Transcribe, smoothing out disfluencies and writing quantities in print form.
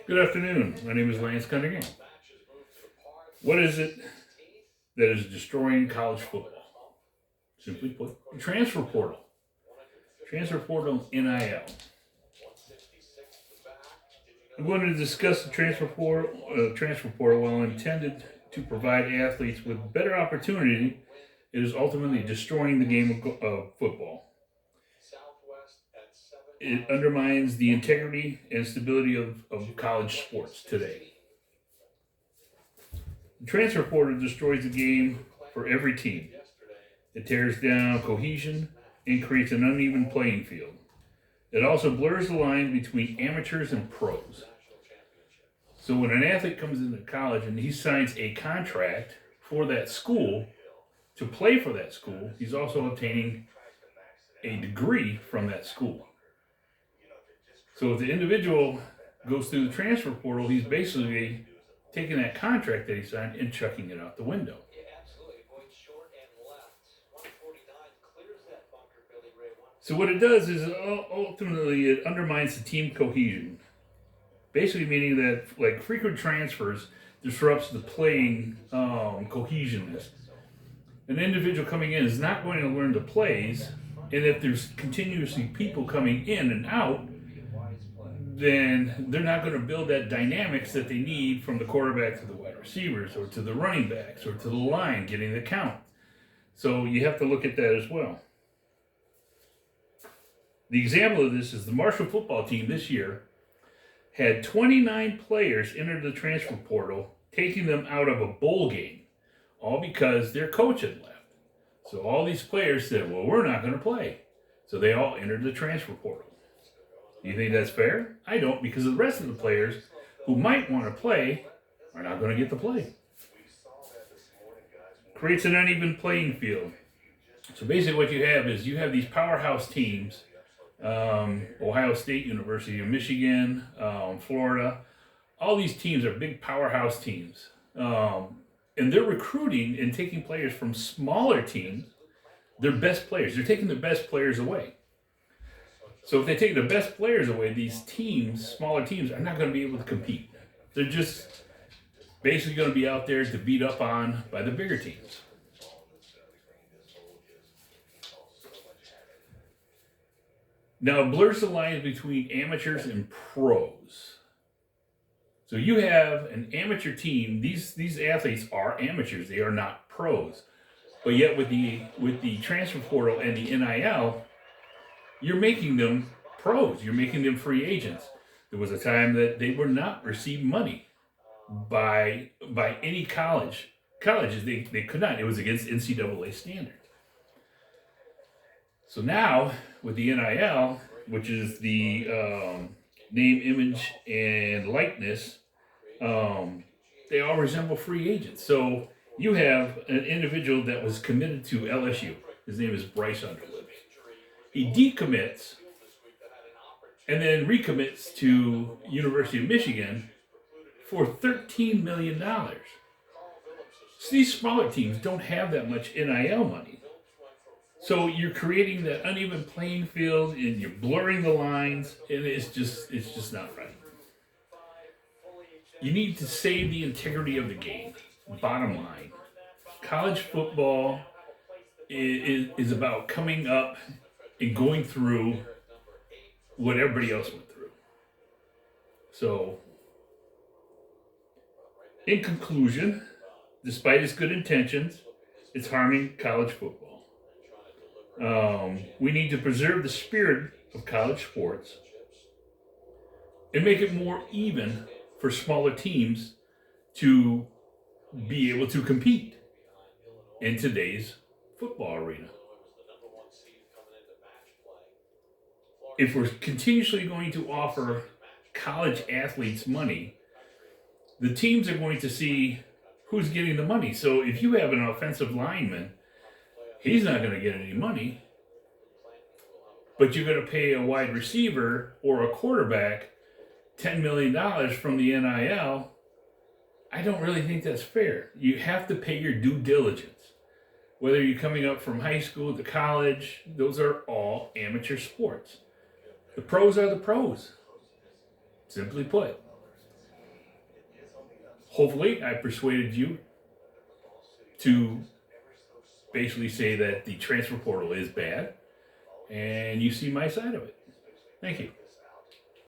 Good afternoon. My name is Lance Cunningham. What is it that is destroying college football? Simply put, the transfer portal. Transfer portal NIL. I'm going to discuss the transfer portal. While intended to provide athletes with better opportunity, it is ultimately destroying the game of football. It undermines the integrity and stability of college sports today. The transfer portal destroys the game for every team. It tears down cohesion and creates an uneven playing field. It also blurs the line between amateurs and pros. So when an athlete comes into college and he signs a contract for that school to play for that school, he's also obtaining a degree from that school. So if the individual goes through the transfer portal, he's basically taking that contract that he signed and chucking it out the window. So what it does is ultimately it undermines the team cohesion. Basically meaning that like frequent transfers disrupts the playing cohesionness. An individual coming in is not going to learn the plays, and if there's continuously people coming in and out, then they're not going to build that dynamics that they need from the quarterback to the wide receivers or to the running backs or to the line getting the count. So you have to look at that as well. The example of this is the Marshall football team this year had 29 players enter the transfer portal, taking them out of a bowl game, all because their coach had left. So all these players said, well, we're not going to play. So they all entered the transfer portal. Do you think that's fair? I don't, because the rest of the players who might want to play are not going to get to play. Creates an uneven playing field. So basically what you have is you have these powerhouse teams, Ohio State, University of Michigan, Florida. All these teams are big powerhouse teams. And they're recruiting and taking players from smaller teams, their best players. They're taking the best players away. So if they take the best players away, these teams, smaller teams, are not going to be able to compete. They're just basically going to be out there to beat up on by the bigger teams. Now it blurs the lines between amateurs and pros. So you have an amateur team. These athletes are amateurs. They are not pros. But yet with the transfer portal and the NIL, you're making them pros. You're making them free agents. There was a time that they were not receiving money by any colleges. They could not. It was against NCAA standards. So now with the NIL, which is the name, image, and likeness, they all resemble free agents. So you have an individual that was committed to LSU. His name is Bryce Underwood. He decommits and then recommits to University of Michigan for $13 million. So these smaller teams don't have that much NIL money. So you're creating that uneven playing field and you're blurring the lines, and it's just not right. You need to save the integrity of the game. Bottom line, college football is about coming up and going through what everybody else went through. So, in conclusion, despite its good intentions, it's harming college football. We need to preserve the spirit of college sports and make it more even for smaller teams to be able to compete in today's football arena. If we're continuously going to offer college athletes money, the teams are going to see who's getting the money. So if you have an offensive lineman, he's not going to get any money, but you're going to pay a wide receiver or a quarterback $10 million from the NIL. I don't really think that's fair. You have to pay your due diligence. Whether you're coming up from high school to college, those are all amateur sports. The pros are the pros, simply put. hopefully I persuaded you to basically say that the transfer portal is bad, and you see my side of it. Thank you.